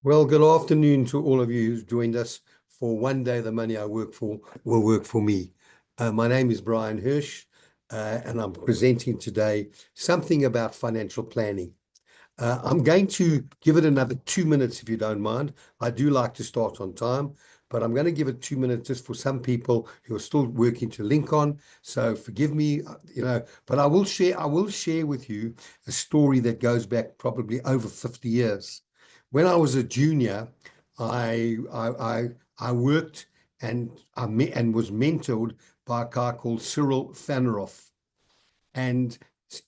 Well, good afternoon to all of you who's joined us for One Day the Money I Work For Will Work For Me. My name is Bryan Hirsch, and I'm presenting today something about financial planning. I'm going to give it another 2 minutes if you don't mind. I do like to start on time, but I'm going to give it 2 minutes just for some people who are still working to link on. So forgive me, but I will share with you a story that goes back probably over 50 years. When I was a junior, I worked and was mentored by a guy called Cyril Faneroff. And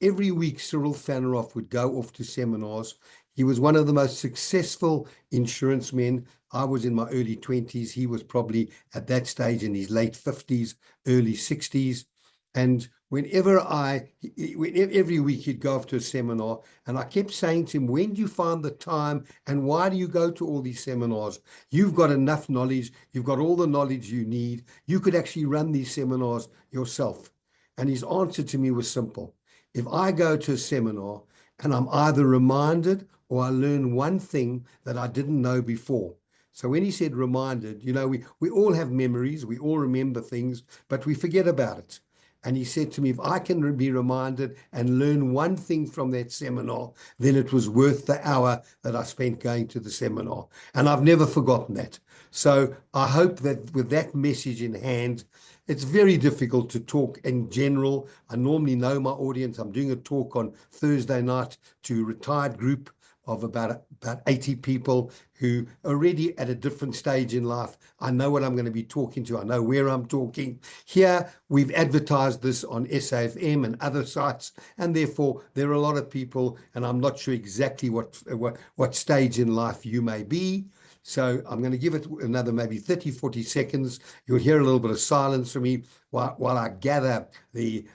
every week, Cyril Faneroff would go off to seminars. He was one of the most successful insurance men. I was in my early 20s. He was probably at that stage in his late 50s, early 60s. And every week he'd go off to a seminar, and I kept saying to him, when do you find the time and why do you go to all these seminars? You've got enough knowledge. You've got all the knowledge you need. You could actually run these seminars yourself. And his answer to me was simple. If I go to a seminar and I'm either reminded or I learn one thing that I didn't know before. So when he said reminded, we all have memories, we all remember things, but we forget about it. And he said to me, if I can be reminded and learn one thing from that seminar, then it was worth the hour that I spent going to the seminar. And I've never forgotten that. So I hope that with that message in hand, it's very difficult to talk in general. I normally know my audience. I'm doing a talk on Thursday night to a retired group of about 80 people who are already at a different stage in life. I know what I'm going to be talking to. I know where I'm talking. Here, we've advertised this on SAFM and other sites, and therefore there are a lot of people, and I'm not sure exactly what stage in life you may be. So I'm going to give it another maybe 30, 40 seconds. You'll hear a little bit of silence from me while I gather the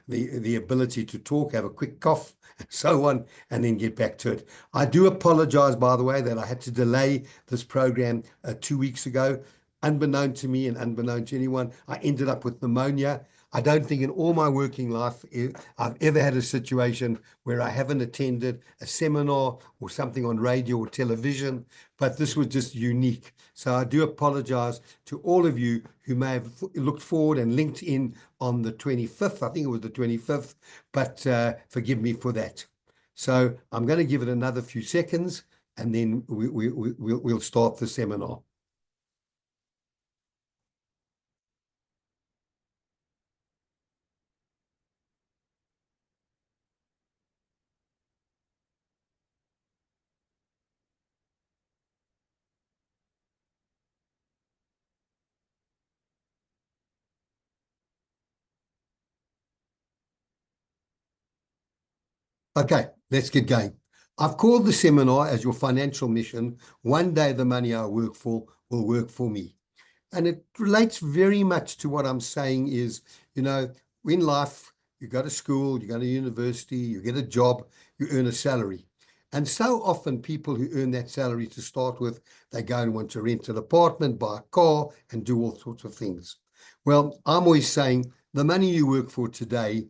ability to talk, have a quick cough, and so on, and then get back to it. I do apologize, by the way, that I had to delay this program 2 weeks ago. Unbeknown to me and unbeknown to anyone, I ended up with pneumonia. I don't think in all my working life I've ever had a situation where I haven't attended a seminar or something on radio or television, but this was just unique. So I do apologize to all of you who may have looked forward and linked in on the 25th. I think it was the 25th, but forgive me for that. So I'm going to give it another few seconds and then we'll start the seminar. Okay, let's get going. I've called the seminar as your financial mission. One day the money I work for will work for me. And it relates very much to what I'm saying is, you know, in life, you go to school, you go to university, you get a job, you earn a salary. And so often people who earn that salary to start with, they go and want to rent an apartment, buy a car, and do all sorts of things. Well, I'm always saying the money you work for today,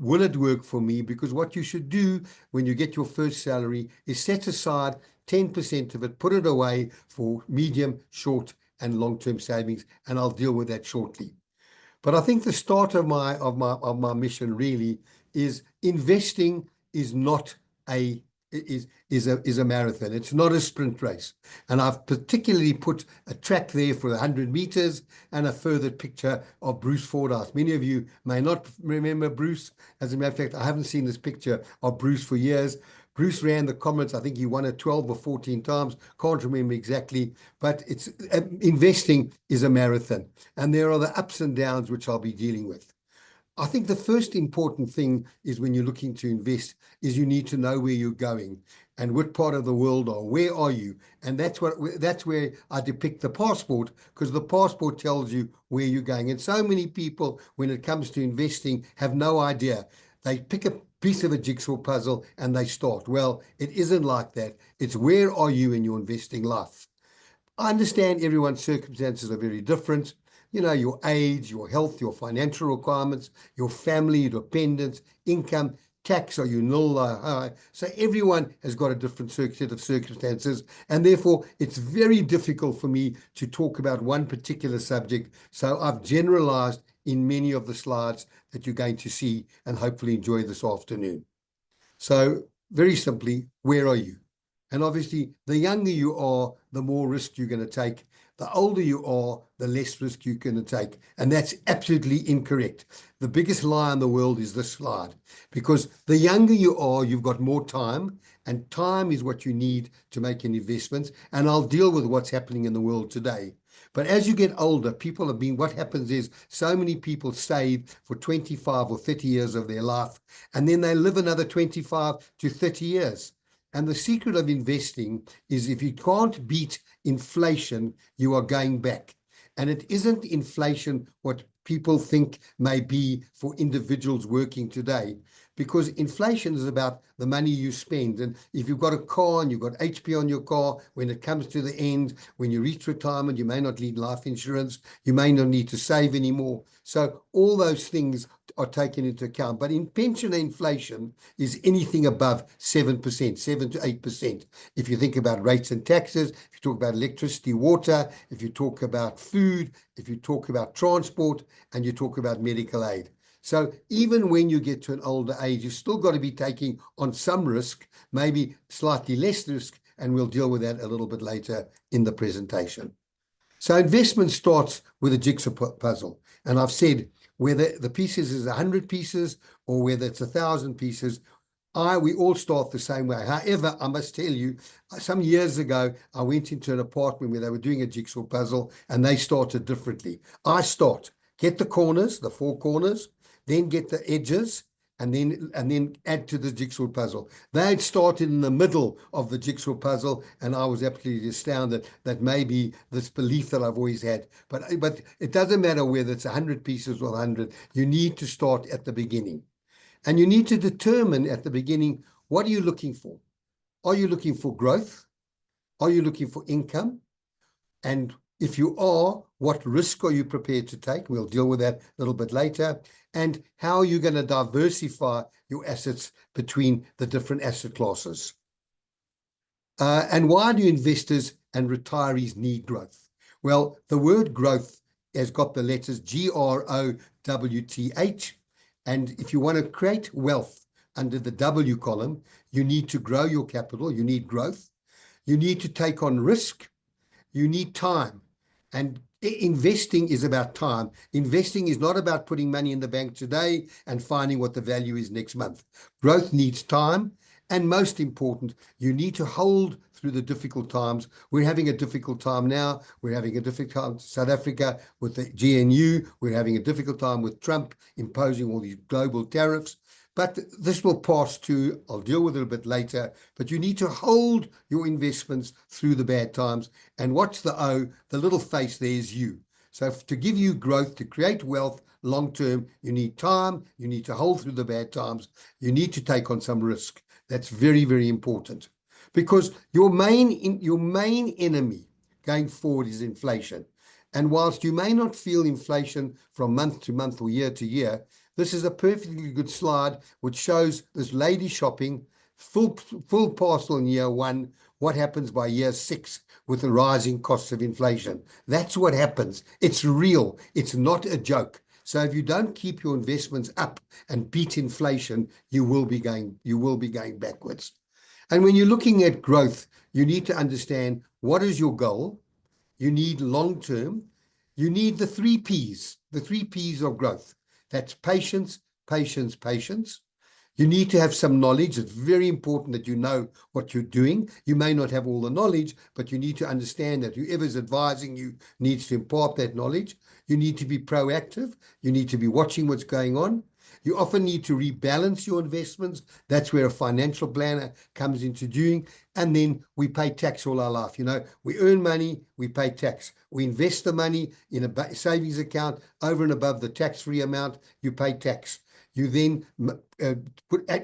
will it work for me? Because what you should do when you get your first salary is set aside 10% of it, put it away for medium, short, and long-term savings, and I'll deal with that shortly. But I think the start of my mission really is investing is not a is a marathon. It's not a sprint race. And I've particularly put a track there for 100 meters and a further picture of Bruce Fordyce. Many of you may not remember Bruce. As a matter of fact, I haven't seen this picture of Bruce for years. Bruce ran the Comets. I think he won it 12 or 14 times. Can't remember exactly, but it's investing is a marathon, and there are the ups and downs which I'll be dealing with. I think the first important thing is when you're looking to invest is you need to know where you're going and what part of the world are. Where are you? And that's where I depict the passport, because the passport tells you where you're going. And so many people, when it comes to investing, have no idea. They pick a piece of a jigsaw puzzle and they start. Well, it isn't like that. It's where are you in your investing life? I understand everyone's circumstances are very different. You know, your age, your health, your financial requirements, your family, your dependents, income, tax? Are you nil or high? So everyone has got a different set of circumstances, and therefore it's very difficult for me to talk about one particular subject. So I've generalized in many of the slides that you're going to see and hopefully enjoy this afternoon. So very simply, where are you? And obviously, the younger you are, the more risk you're going to take. The older you are, the less risk you're going to take. And that's absolutely incorrect. The biggest lie in the world is this slide, because the younger you are, you've got more time, and time is what you need to make an investment. And I'll deal with what's happening in the world today. But as you get older, what happens is so many people save for 25 or 30 years of their life, and then they live another 25 to 30 years. And the secret of investing is if you can't beat inflation, you are going back. And it isn't inflation what people think may be for individuals working today, because inflation is about the money you spend. And if you've got a car and you've got HP on your car, when it comes to the end, when you reach retirement, you may not need life insurance, you may not need to save anymore. So all those things are taken into account. But in pension inflation is anything above 7%, 7 to 8%. If you think about rates and taxes, if you talk about electricity, water, if you talk about food, if you talk about transport, and you talk about medical aid. So even when you get to an older age, you've still got to be taking on some risk, maybe slightly less risk, and we'll deal with that a little bit later in the presentation. So investment starts with a jigsaw puzzle. And I've said whether the pieces is 100 pieces or whether it's 1,000 pieces, we all start the same way. However, I must tell you, some years ago, I went into an apartment where they were doing a jigsaw puzzle and they started differently. Get the corners, the 4 corners, then get the edges, and then add to the jigsaw puzzle. They had started in the middle of the jigsaw puzzle, and I was absolutely astounded that maybe this belief that I've always had. But it doesn't matter whether it's 100 pieces or 100. You need to start at the beginning. And you need to determine at the beginning, what are you looking for? Are you looking for growth? Are you looking for income? And if you are, what risk are you prepared to take? We'll deal with that a little bit later. And how are you going to diversify your assets between the different asset classes? And why do investors and retirees need growth? Well, the word growth has got the letters GROWTH. And if you want to create wealth under the W column, you need to grow your capital. You need growth. You need to take on risk. You need time. And investing is about time. Investing is not about putting money in the bank today and finding what the value is next month. Growth needs time. And most important, you need to hold through the difficult times. We're having a difficult time now. We're having a difficult time in South Africa with the GNU. We're having a difficult time with Trump imposing all these global tariffs. But this will pass too. I'll deal with it a bit later. But you need to hold your investments through the bad times. And what's the O? The little face there is you. So to give you growth, to create wealth long term, you need time. You need to hold through the bad times. You need to take on some risk. That's very, very important, because your main enemy going forward is inflation. And whilst you may not feel inflation from month to month or year to year, this is a perfectly good slide which shows this lady shopping full parcel in year 1. What happens by year 6 with the rising costs of inflation? That's what happens. It's real. It's not a joke. So if you don't keep your investments up and beat inflation, you will be going backwards. And when you're looking at growth, you need to understand, what is your goal? You need long term. You need the 3 Ps, the 3 Ps of growth. That's patience, patience, patience. You need to have some knowledge. It's very important that you know what you're doing. You may not have all the knowledge, but you need to understand that whoever's advising you needs to impart that knowledge. You need to be proactive. You need to be watching what's going on. You often need to rebalance your investments. That's where a financial planner comes into doing. And then we pay tax all our life. We earn money, we pay tax. We invest the money in a savings account over and above the tax-free amount, you pay tax. You then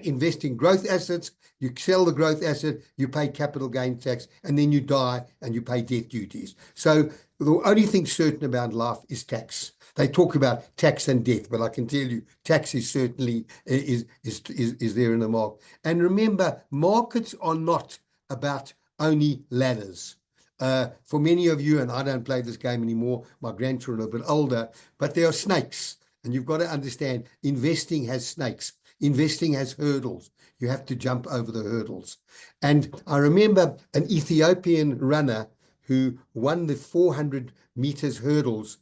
invest in growth assets, you sell the growth asset, you pay capital gain tax, and then you die and you pay death duties. So the only thing certain about life is tax. They talk about tax and death, but I can tell you tax is certainly is there in the market. And remember, markets are not about only ladders. For many of you, and I don't play this game anymore, my grandchildren are a bit older, but there are snakes. And you've got to understand, investing has snakes. Investing has hurdles. You have to jump over the hurdles. And I remember an Ethiopian runner who won the 400 meters hurdles.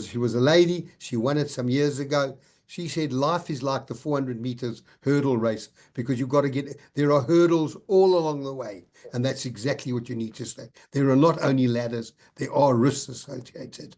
She was a lady. She won it some years ago. She said life is like the 400 meters hurdle race because you've got to there are hurdles all along the way. And that's exactly what you need to say. There are not only ladders, there are risks associated.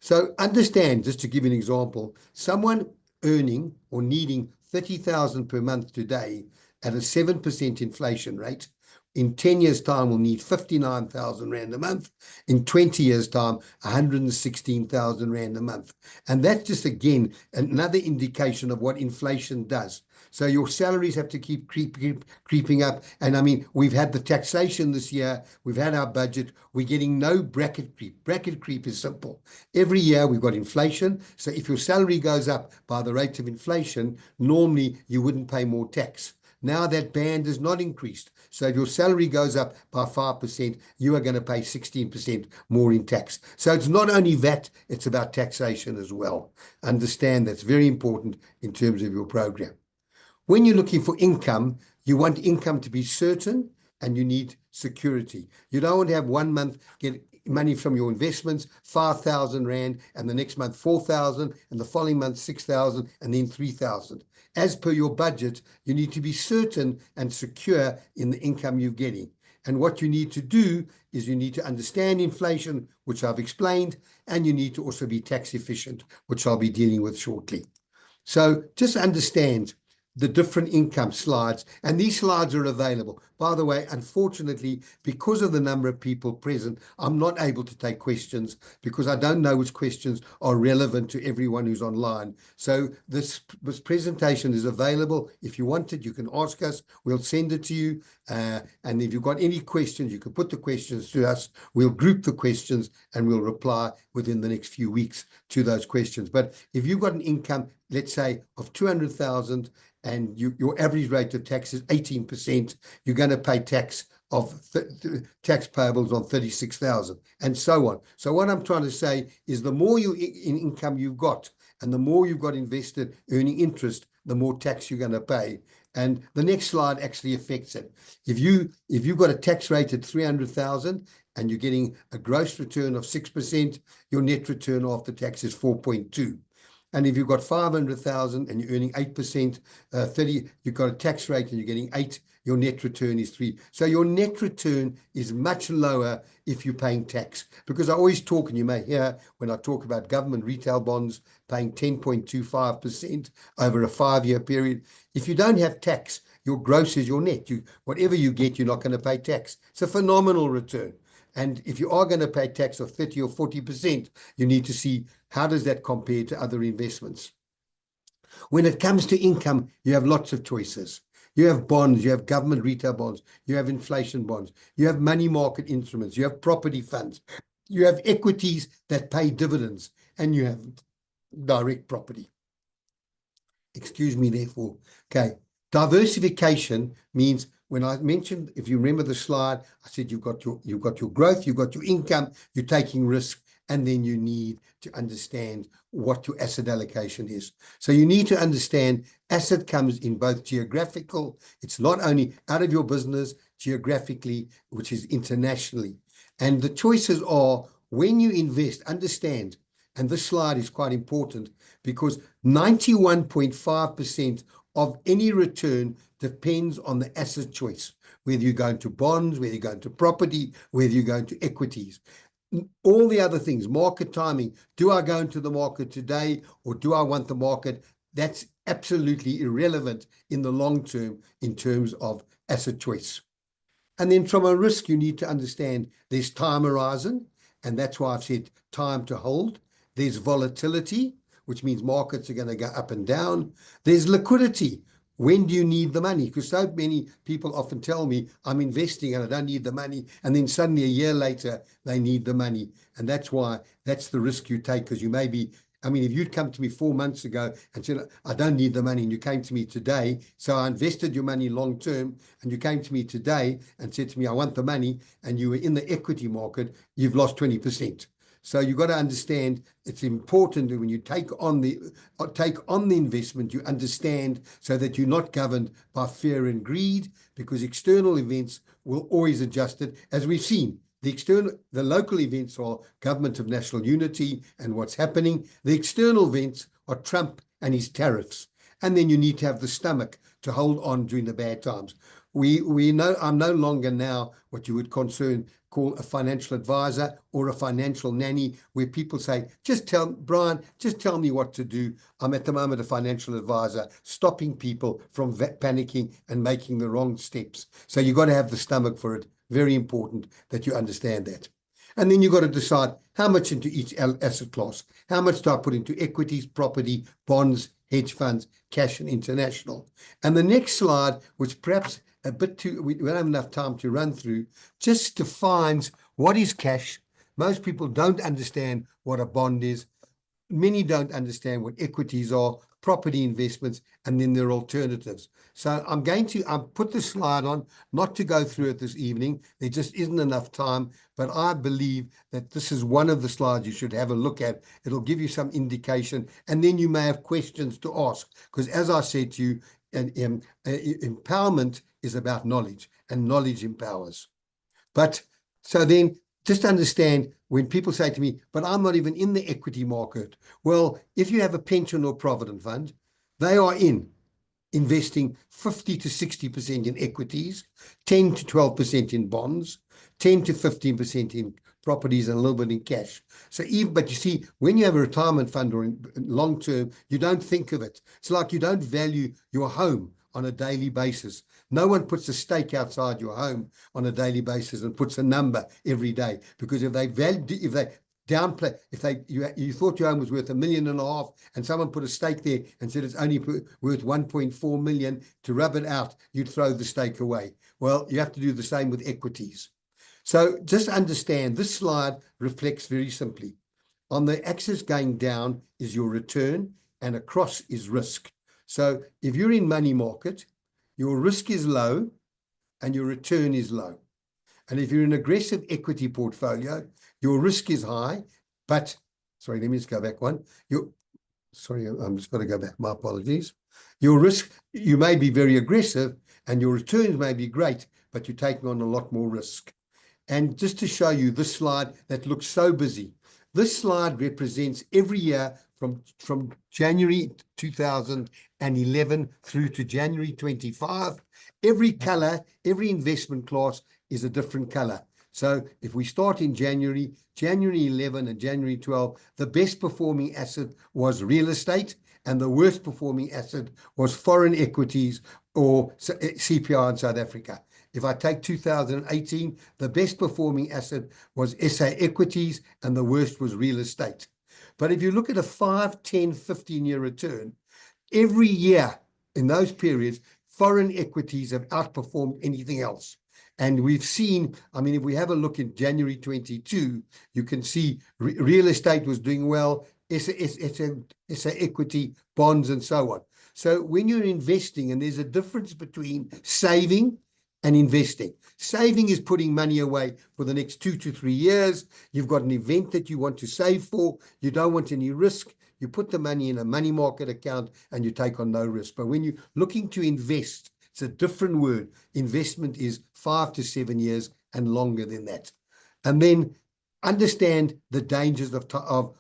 So understand, just to give you an example, someone earning or needing 30,000 per month today at a 7% inflation rate, in 10 years' time will need 59,000 Rand a month. In 20 years' time, 116,000 Rand a month. And that's just, again, another indication of what inflation does. So your salaries have to keep creeping up. And I mean, we've had the taxation this year. We've had our budget. We're getting no bracket creep. Bracket creep is simple. Every year we've got inflation. So if your salary goes up by the rate of inflation, normally you wouldn't pay more tax. Now that band is not increased. So if your salary goes up by 5%, you are going to pay 16% more in tax. So it's not only that, it's about taxation as well. Understand that's very important in terms of your program. When you're looking for income, you want income to be certain and you need security. You don't want to have 1 month get money from your investments, 5,000 Rand, and the next month 4,000, and the following month 6,000, and then 3,000. As per your budget, you need to be certain and secure in the income you're getting. And what you need to do is you need to understand inflation, which I've explained, and you need to also be tax efficient, which I'll be dealing with shortly. So just understand the different income slides, and these slides are available. By the way, unfortunately, because of the number of people present, I'm not able to take questions because I don't know which questions are relevant to everyone who's online. So this presentation is available. If you want it, you can ask us. We'll send it to you. And if you've got any questions, you can put the questions to us. We'll group the questions and we'll reply within the next few weeks to those questions. But if you've got an income, let's say, of 200,000 and your average rate of tax is 18%, you're going to pay tax of tax payables on 36,000 and so on. So what I'm trying to say is the more income you've got and the more you've got invested earning interest, the more tax you're going to pay. And the next slide actually affects it. If you've got a tax rate at 300,000 and you're getting a gross return of 6%, your net return after tax is 4.2. And if you've got 500,000 and you're earning 8%, you've got a tax rate and you're getting 8, your net return is 3. So your net return is much lower if you're paying tax. Because I always talk, and you may hear when I talk about government retail bonds paying 10.25% over a 5-year period. If you don't have tax, your gross is your net. Whatever you get, you're not going to pay tax. It's a phenomenal return. And if you are going to pay tax of 30 or 40%, you need to see how does that compare to other investments. When it comes to income, you have lots of choices. You have bonds, you have government retail bonds, you have inflation bonds, you have money market instruments, you have property funds, you have equities that pay dividends, and you have direct property. Excuse me, therefore. Okay. Diversification means, when I mentioned, if you remember the slide, I said you've got your growth, you've got your income, you're taking risk, and then you need to understand what your asset allocation is. So you need to understand asset comes in both geographical, it's not only out of your business, geographically, which is internationally. And the choices are, when you invest, understand, and this slide is quite important because 91.5% of any return depends on the asset choice, whether you go into bonds, whether you go into property, whether you go into equities. All the other things, market timing, do I go into the market today or do I want the market? That's absolutely irrelevant in the long term in terms of asset choice. And then from a risk, you need to understand there's time horizon, and that's why I've said time to hold. There's volatility, which means markets are going to go up and down. There's liquidity. When do you need the money? Because so many people often tell me, I'm investing and I don't need the money. And then suddenly a year later, they need the money. And that's why that's the risk you take, because you may be I mean, if you'd come to me 4 months ago and said, I don't need the money, and you came to me today, so I invested your money long term, and you came to me today and said to me, I want the money, and you were in the equity market, you've lost 20%. So you've got to understand it's important that when you take on the investment, you understand so that you're not governed by fear and greed, because external events will always adjust it, as we've seen. The local events are government of national unity and what's happening. The external events are Trump and his tariffs. And then you need to have the stomach to hold on during the bad times. We know I'm no longer now what you would call a financial advisor or a financial nanny, where people say, Bryan, just tell me what to do. I'm at the moment a financial advisor, stopping people from panicking and making the wrong steps. So you've got to have the stomach for it. Very important that you understand that. And then you've got to decide how much into each asset class. How much do I put into equities, property, bonds, hedge funds, cash, and international? And the next slide, which perhaps a bit too, we don't have enough time to run through, just defines what is cash. Most people don't understand what a bond is. Many don't understand what equities are, property investments, and then their alternatives. So I'll put the slide on, not to go through it this evening. There just isn't enough time, but I believe that this is one of the slides you should have a look at. It'll give you some indication, and then you may have questions to ask, because as I said to you, empowerment is about knowledge, and knowledge empowers. But so then just understand, when people say to me, but I'm not even in the equity market. Well, if you have a pension or provident fund, they are investing 50 to 60% in equities, 10 to 12% in bonds, 10 to 15% in properties, and a little bit in cash. But you see, when you have a retirement fund or in long term, you don't think of it. It's like you don't value your home on a daily basis. No one puts a stake outside your home on a daily basis and puts a number every day, because if they downplay, you thought your home was worth $1.5 million, and someone put a stake there and said it's only worth 1.4 million, to rub it out, you'd throw the stake away. Well, you have to do the same with equities. So just understand, this slide reflects very simply. On the axis going down is your return, and across is risk. So if you're in money market, your risk is low and your return is low. And if you're in an aggressive equity portfolio, your risk is high, but, sorry, let me just go back one. Sorry, I'm just going to go back. My apologies. Your risk, you may be very aggressive and your returns may be great, but you're taking on a lot more risk. And just to show you this slide that looks so busy, this slide represents every year from January 2011 through to January 25. Every color, every investment class is a different color. So if we start in January 11 and January 12, the best performing asset was real estate, and the worst performing asset was foreign equities or CPI in South Africa. If I take 2018, the best performing asset was SA equities, and the worst was real estate. But if you look at a 5, 10, 15-year return, every year in those periods, foreign equities have outperformed anything else. And we've seen, I mean, if we have a look in January 22, you can see real estate was doing well, SA equity, bonds, and so on. So when you're investing, and there's a difference between saving and investing. Saving is putting money away for the next 2 to 3 years. You've got an event that you want to save for. You don't want any risk. You put the money in a money market account and you take on no risk. But when you're looking to invest, it's a different word. Investment is 5 to 7 years and longer than that. And then understand the dangers of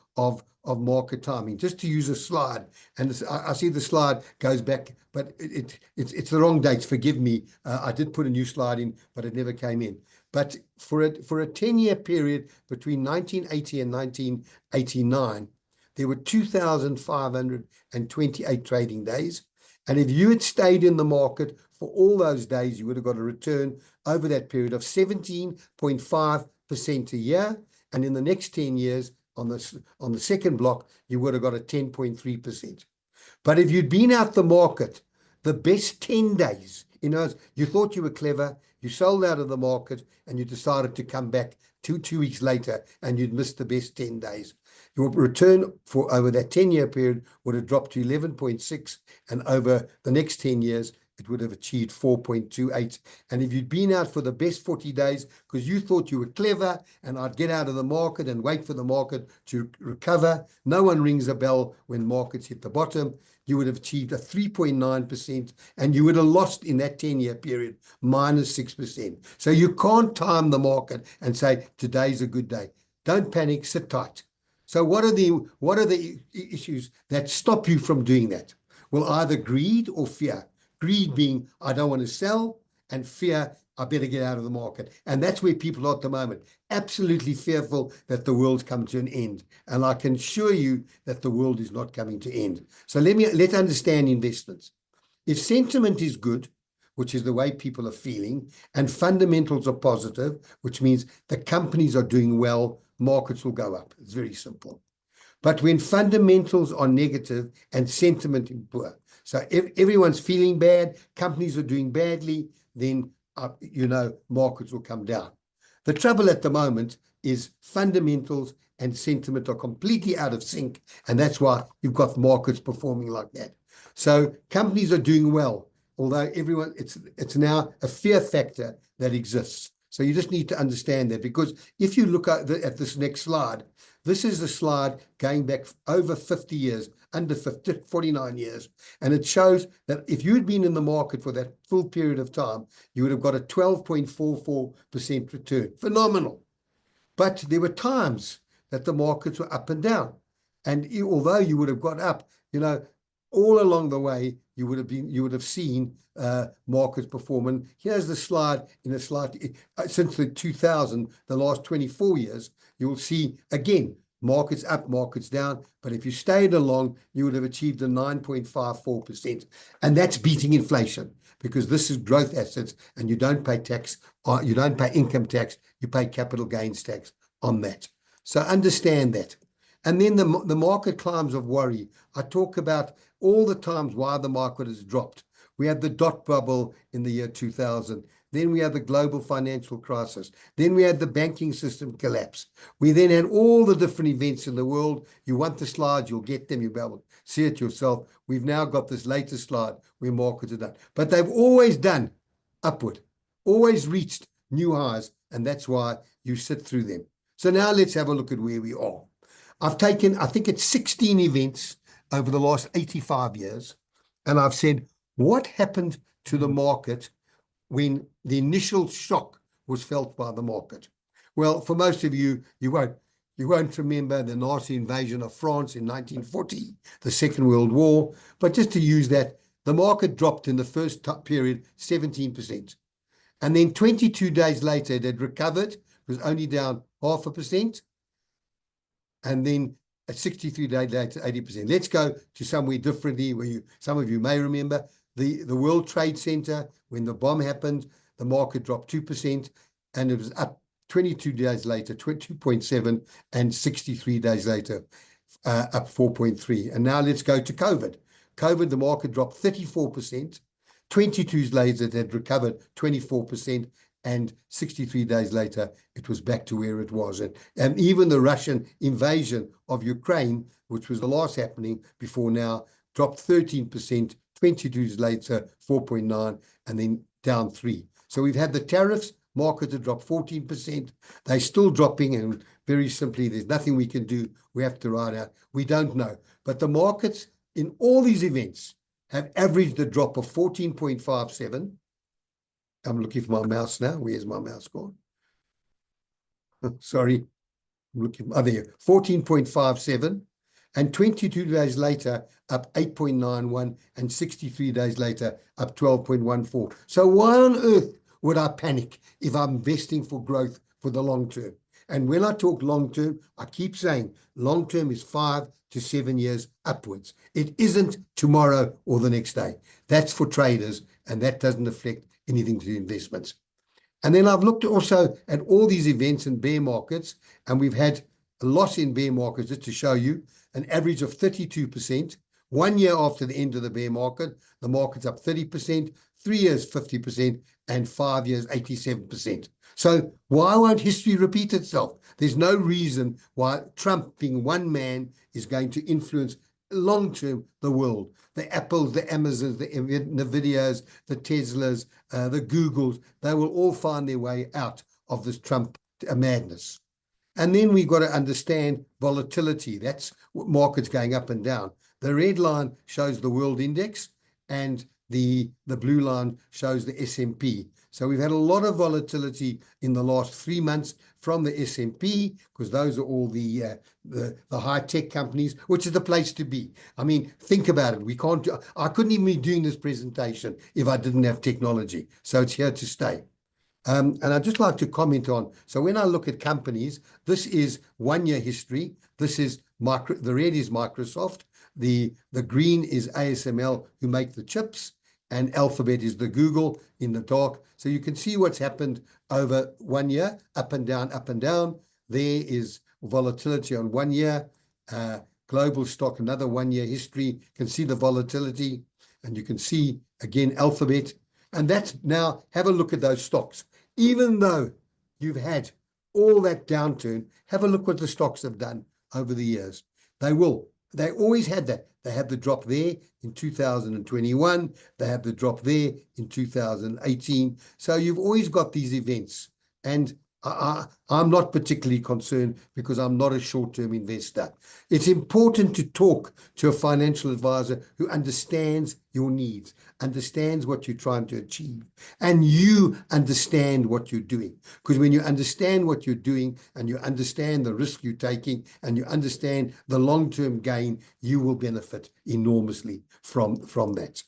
market timing. Just to use a slide, and I see the slide goes back, but it's the wrong dates. Forgive me. I did put a new slide in, but it never came in. But for a 10-year period between 1980 and 1989, there were 2,528 trading days. And if you had stayed in the market for all those days, you would have got a return over that period of 17.5% a year. And in the next 10 years, on the second block, you would have got a 10.3%. But if you'd been out the market the best 10 days, you thought you were clever, You sold out of the market and you decided to come back two weeks later and you'd missed the best 10 days. Your return for over that 10-year period would have dropped to 11.6, and over the next 10 years, it would have achieved 4.28. And if you'd been out for the best 40 days because you thought you were clever and I'd get out of the market and wait for the market to recover, no one rings a bell when markets hit the bottom, you would have achieved a 3.9%, and you would have lost in that 10-year period minus 6%. So you can't time the market and say, today's a good day. Don't panic, sit tight. So what are the issues that stop you from doing that? Well, either greed or fear. Greed being, I don't want to sell, and fear, I better get out of the market. And that's where people are at the moment, absolutely fearful that the world's come to an end. And I can assure you that the world is not coming to end. So let's understand investments. If sentiment is good, which is the way people are feeling, and fundamentals are positive, which means the companies are doing well, markets will go up. It's very simple. But when fundamentals are negative and sentiment is poor, so if everyone's feeling bad, companies are doing badly, then markets will come down. The trouble at the moment is fundamentals and sentiment are completely out of sync, and that's why you've got markets performing like that. So companies are doing well, although it's now a fear factor that exists. So you just need to understand that, because if you look at this next slide, this is a slide going back over 50 years, under 50, 49 years. And it shows that if you had been in the market for that full period of time, you would have got a 12.44% return. Phenomenal. But there were times that the markets were up and down. And although you would have got up, all along the way, you would have seen markets perform. And here's the slide since the 2000, the last 24 years, you will see again, markets up, markets down. But if you stayed along, you would have achieved a 9.54%. And that's beating inflation, because this is growth assets and you don't pay tax, or you don't pay income tax, you pay capital gains tax on that. So understand that. And then the market climbs of worry. I talk about all the times why the market has dropped. We had the dot bubble in the year 2000. Then we had the global financial crisis. Then we had the banking system collapse. We then had all the different events in the world. You want the slides, you'll get them, you'll be able to see it yourself. We've now got this latest slide where markets are done. But they've always done upward, always reached new highs, and that's why you sit through them. So now let's have a look at where we are. I've taken, I think it's 16 events over the last 85 years, and I've said, what happened to the market when the initial shock was felt by the market? Well, for most of you, you won't remember the Nazi invasion of France in 1940, the Second World War, but just to use that, the market dropped in the first period 17%. And then 22 days later, it had recovered, it was only down 0.5%. And then at 63 days later, 80%. Let's go to somewhere differently where some of you may remember the World Trade Center. When the bomb happened, the market dropped 2%, and it was up 22 days later, 2.7, and 63 days later, up 4.3. And now let's go to COVID. COVID, the market dropped 34%. 22 days later, it had recovered 24%. And 63 days later, it was back to where it was. And even the Russian invasion of Ukraine, which was the last happening before now, dropped 13%, 22 days later, 4.9, and then down 3. So we've had the tariffs, market to drop 14%. They're still dropping, and very simply, there's nothing we can do. We have to ride out. We don't know. But the markets in all these events have averaged a drop of 14.57. I'm looking for my mouse now. Where's my mouse gone? Sorry. I'm looking. Oh, there. 14.57. And 22 days later, up 8.91. And 63 days later, up 12.14. So why on earth would I panic if I'm investing for growth for the long term? And when I talk long term, I keep saying long term is 5 to 7 years upwards. It isn't tomorrow or the next day. That's for traders, and that doesn't affect anything to the investments. And then I've looked also at all these events in bear markets, and we've had a loss in bear markets, just to show you, an average of 32%. 1 year after the end of the bear market, the market's up 30%, 3 years, 50%, and 5 years, 87%. So why won't history repeat itself? There's no reason why Trump, being one man, is going to influence long-term the world. The Apples, the Amazons, the Nvidias, the Teslas, the Googles, they will all find their way out of this Trump madness. And then we've got to understand volatility. That's what markets going up and down. The red line shows the world index, and the blue line shows the S&P. So we've had a lot of volatility in the last 3 months from the S&P, because those are all the high-tech companies, which is the place to be. I mean, think about it. I couldn't even be doing this presentation if I didn't have technology. So it's here to stay. And I'd just like to comment on, so when I look at companies, this is 1 year history. This is the red is Microsoft. The green is ASML, who make the chips, and Alphabet is the Google in the dark. So you can see what's happened over 1 year, up and down, up and down. There is volatility on 1 year. Global stock, another 1 year history. You can see the volatility, and you can see, again, Alphabet. And that's now, have a look at those stocks. Even though you've had all that downturn, have a look what the stocks have done over the years. They always had that. They had the drop there in 2021. They had the drop there in 2018. So you've always got these events. And I'm not particularly concerned because I'm not a short-term investor. It's important to talk to a financial advisor who understands your needs, understands what you're trying to achieve, and you understand what you're doing. Because when you understand what you're doing and you understand the risk you're taking and you understand the long-term gain, you will benefit enormously from that.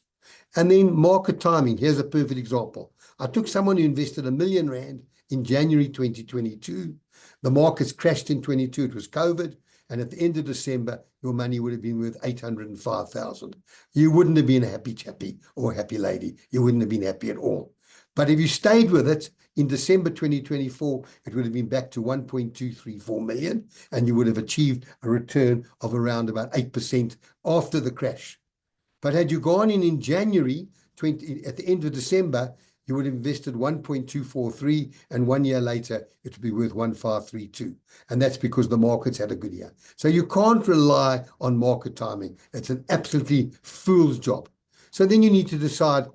And then market timing. Here's a perfect example. I took someone who invested R1 million in January 2022. The markets crashed in 22. It was COVID. And at the end of December, your money would have been worth 805,000. You wouldn't have been a happy chappy or a happy lady. You wouldn't have been happy at all. But if you stayed with it, in December 2024, it would have been back to 1.234 million, and you would have achieved a return of around about 8% after the crash. But had you gone in January, at the end of December, you would have invested 1.243, and 1 year later, it would be worth 1.532. And that's because the markets had a good year. So you can't rely on market timing. It's an absolutely fool's job. So then you need to decide,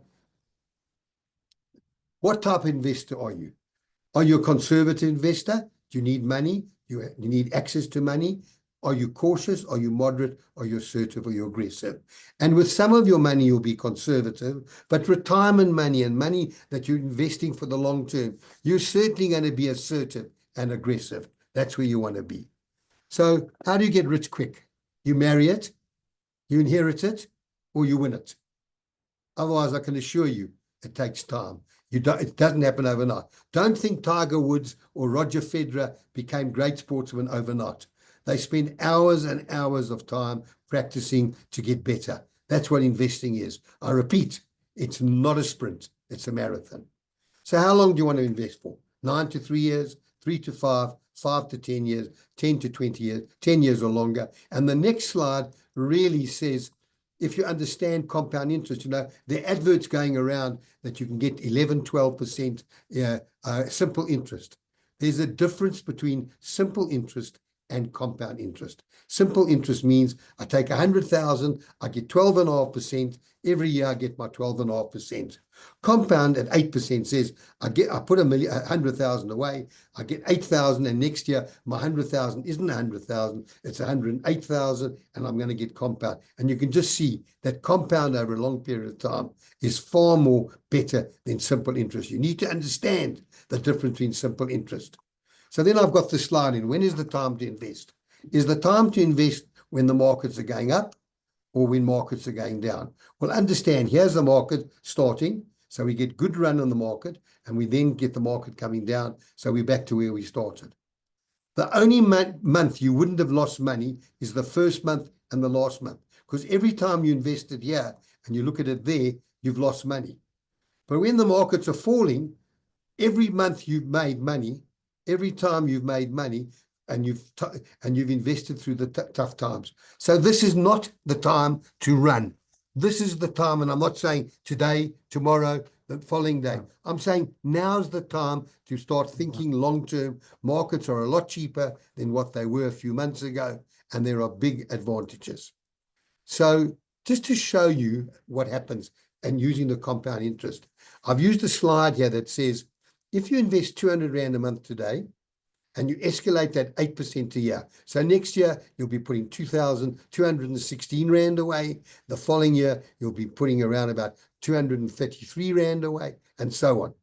what type of investor are you? Are you a conservative investor? Do you need money? You need access to money? Are you cautious? Are you moderate? Are you assertive? Are you aggressive? And with some of your money, you'll be conservative, but retirement money and money that you're investing for the long term, you're certainly going to be assertive and aggressive. That's where you want to be. So how do you get rich quick? You marry it, you inherit it, or you win it. Otherwise, I can assure you, it takes time. It doesn't happen overnight. Don't think Tiger Woods or Roger Federer became great sportsmen overnight. They spend hours and hours of time practicing to get better. That's what investing is. I repeat, it's not a sprint, it's a marathon. So how long do you want to invest for? 9 to 3 years, 3 to 5, 5 to 10 years, 10 to 20 years, 10 years or longer. And the next slide really says, if you understand compound interest, there are adverts going around that you can get 11, 12% simple interest. There's a difference between simple interest and compound interest. Simple interest means I take 100,000, I get 12.5%. Every year I get my 12.5%. Compound at 8% says I put 100,000 away, I get 8,000, and next year my 100,000 isn't 100,000, it's 108,000, and I'm going to get compound. And you can just see that compound over a long period of time is far more better than simple interest. You need to understand the difference between simple interest. So then I've got this slide in. When is the time to invest? Is the time to invest when the markets are going up or when markets are going down? Well, understand, here's the market starting. So we get good run on the market, and we then get the market coming down. So we're back to where we started. The only month you wouldn't have lost money is the first month and the last month, because every time you invested here and you look at it there, you've lost money. But when the markets are falling, every month you've made money. Every time you've made money, and you've invested through the tough times. So this is not the time to run. this is the time, and I'm not saying today, tomorrow, the following day. I'm saying now's the time to start thinking long-term. Markets are a lot cheaper than what they were a few months ago, and there are big advantages. So just to show you what happens and using the compound interest, I've used a slide here that says, if you invest 200 Rand a month today, and you escalate that 8% a year. So next year, you'll be putting 2,216 Rand away. The following year, you'll be putting around about 233 Rand away, and so on.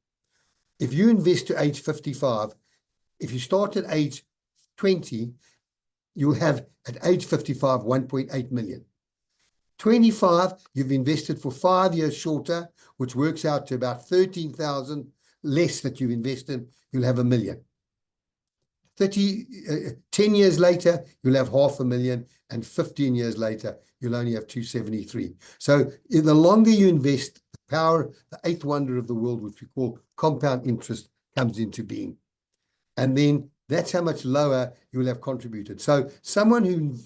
If you invest to age 55, if you start at age 20, you'll have at age 55, 1.8 million. 25, you've invested for 5 years shorter, which works out to about 13,000 less that you've invested, you'll have 1 million. 10 years later, you'll have 500,000, and 15 years later, you'll only have 273. So the longer you invest, the power, the eighth wonder of the world, which we call compound interest, comes into being. And then that's how much lower you will have contributed. So someone who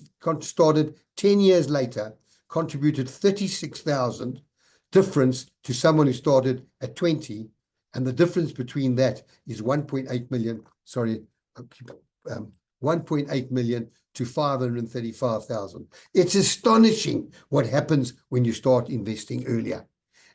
started 10 years later contributed 36,000 difference to someone who started at 20. And the difference between that is 1.8 million, 1.8 million to 535,000. It's astonishing what happens when you start investing earlier.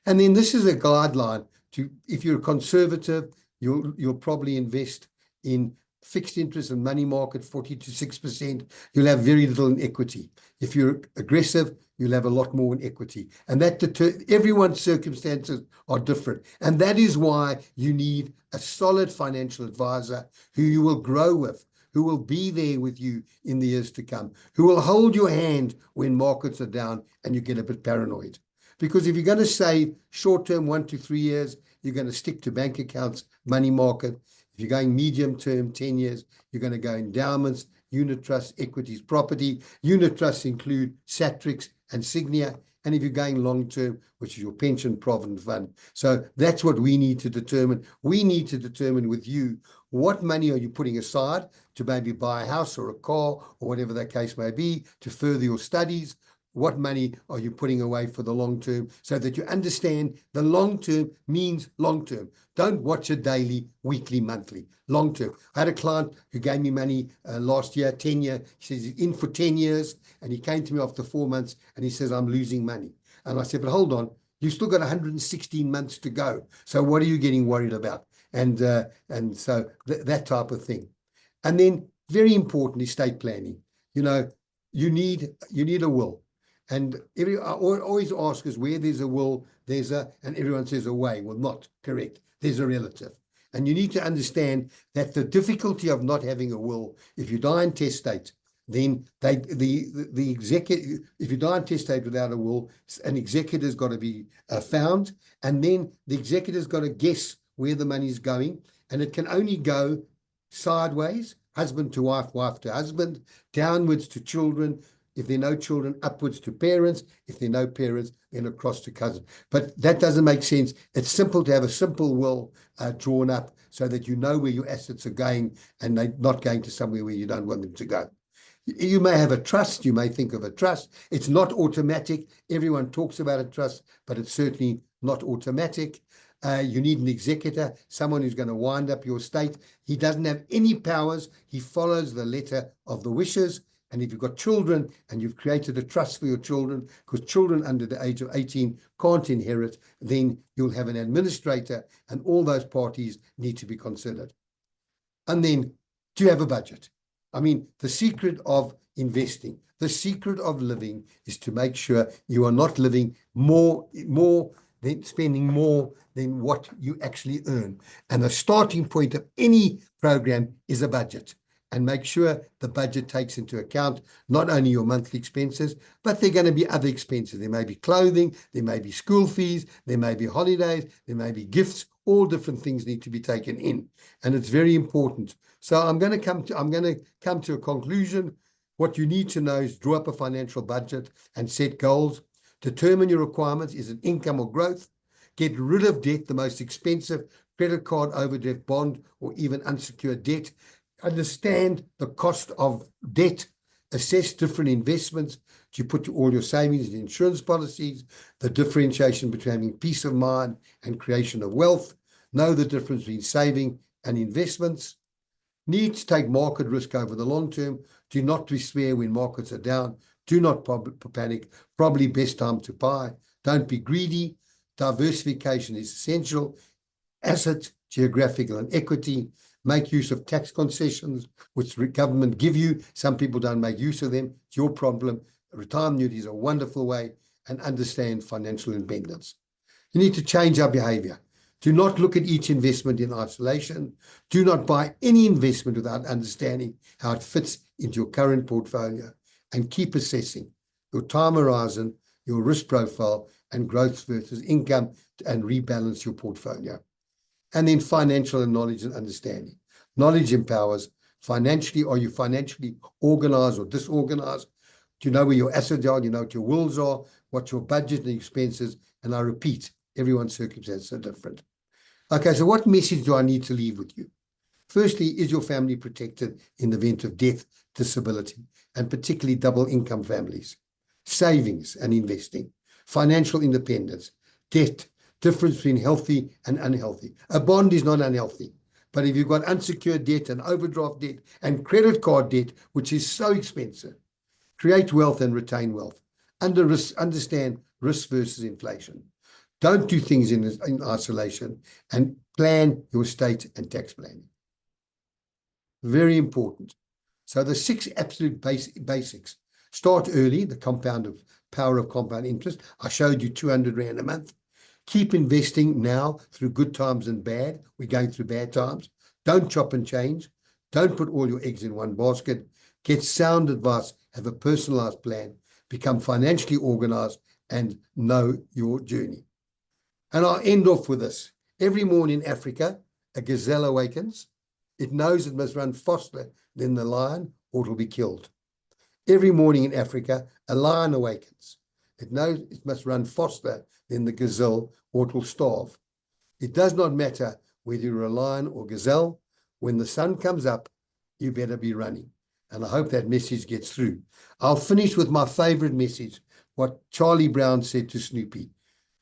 And then this is a guideline to, if you're conservative, you'll probably invest in fixed interest and money market 40 to 6%. You'll have very little in equity. If you're aggressive, you'll have a lot more in equity. And that everyone's circumstances are different. And that is why you need a solid financial advisor who you will grow with, who will be there with you in the years to come, who will hold your hand when markets are down and you get a bit paranoid. Because if you're going to save short-term 1 to 3 years, you're going to stick to bank accounts, money market. If you're going medium-term, 10 years, you're going to go endowments, unit trusts, equities, property. Unit trusts include Satrix and Signia. And if you're going long-term, which is your pension provident fund. So that's what we need to determine. We need to determine with you, what money are you putting aside to maybe buy a house or a car or whatever that case may be, to further your studies? What money are you putting away for the long term, so that you understand the long term means long term. Don't watch it daily, weekly, monthly, long term. I had a client who gave me money last year, 10 year. He says he's in for 10 years, and he came to me after 4 months and he says, I'm losing money. And I said, but hold on, you've still got 116 months to go. So what are you getting worried about? And so that type of thing. And then very important, estate planning. You know, you need a will. And I always ask us, where there's a will, there's a, and everyone says a way. Well, not correct. There's a relative. And you need to understand that the difficulty of not having a will, if you die intestate, then the executive, if you die intestate without a will, an executor's got to be found, and then the executor's got to guess where the money's going, and it can only go sideways, husband to wife, wife to husband, downwards to children. If there are no children, upwards to parents. If there are no parents, then across to cousins. But that doesn't make sense. It's simple to have a simple will drawn up so that you know where your assets are going and they're not going to somewhere where you don't want them to go. You may have a trust. You may think of a trust. It's not automatic. Everyone talks about a trust, but it's certainly not automatic. You need an executor, someone who's going to wind up your estate. He doesn't have any powers. He follows the letter of the wishes. And if you've got children and you've created a trust for your children, because children under the age of 18 can't inherit, then you'll have an administrator, and all those parties need to be considered. And then, do you have a budget? I mean, the secret of investing, the secret of living is to make sure you are not living more than spending more than what you actually earn. And the starting point of any program is a budget. And make sure the budget takes into account not only your monthly expenses, but there are going to be other expenses. There may be clothing, there may be school fees, there may be holidays, there may be gifts. All different things need to be taken in, and it's very important. So I'm going to come to a conclusion. What you need to know is draw up a financial budget and set goals. Determine your requirements. Is it income or growth? Get rid of debt, the most expensive credit card, overdraft, bond, or even unsecured debt. Understand the cost of debt, assess different investments, Do you put all your savings in insurance policies? The differentiation between having peace of mind and creation of wealth. Know the difference between saving and investments. Need to take market risk over the long term. Do not despair when markets are down. Do not panic. Probably best time to buy. Don't be greedy. Diversification is essential. Asset, geographical, and equity. Make use of tax concessions, which the government give you. Some people don't make use of them. It's your problem. Retirement annuity is a wonderful way, and understand financial independence. You need to change our behavior. Do not look at each investment in isolation. Do not buy any investment without understanding how it fits into your current portfolio, and keep assessing your time horizon, your risk profile, and growth versus income, and rebalance your portfolio. And then financial and knowledge and understanding. Knowledge empowers. Financially, are you financially organized or disorganized? Do you know where your assets are? Do you know what your wills are? What your budget and expenses? And I repeat, everyone's circumstances are different. Okay, so what message do I need to leave with you? Firstly, is your family protected in the event of death, disability, and particularly double income families? Savings and investing, financial independence, debt, difference between healthy and unhealthy. A bond is not unhealthy, but if you've got unsecured debt and overdraft debt and credit card debt, which is so expensive, create wealth and retain wealth. Understand risk versus inflation. Don't do things in isolation, and plan your estate and tax planning. Very important. So the 6 absolute basics. Start early, the power of compound interest. I showed you 200 Rand a month. Keep investing now through good times and bad. We're going through bad times. Don't chop and change. Don't put all your eggs in one basket. Get sound advice. Have a personalized plan. Become financially organized and know your journey. And I'll end off with this. Every morning in Africa, a gazelle awakens. It knows it must run faster than the lion or it will be killed. Every morning in Africa, a lion awakens. It knows it must run faster than the gazelle or it will starve. It does not matter whether you're a lion or gazelle. When the sun comes up, you better be running. And I hope that message gets through. I'll finish with my favorite message, what Charlie Brown said to Snoopy.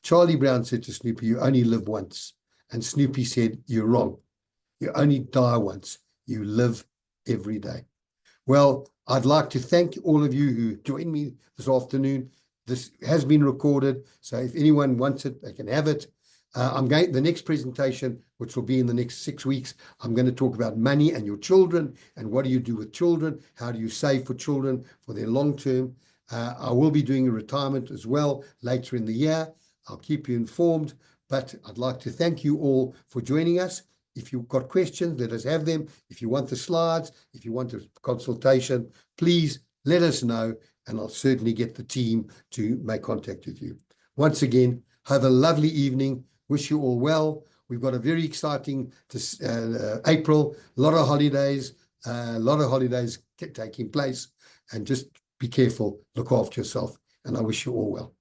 Charlie Brown said to Snoopy, you only live once. And Snoopy said, you're wrong. You only die once. You live every day. Well, I'd like to thank all of you who joined me this afternoon. This has been recorded, so if anyone wants it, they can have it. The next presentation, which will be in the next 6 weeks, I'm going to talk about money and your children, and what do you do with children? How do you save for children for their long term? I will be doing a retirement as well later in the year. I'll keep you informed, but I'd like to thank you all for joining us. If you've got questions, let us have them. If you want the slides, if you want a consultation, please let us know, and I'll certainly get the team to make contact with you. Once again, have a lovely evening. Wish you all well. We've got a very exciting April, a lot of holidays taking place, and just be careful, look after yourself, and I wish you all well.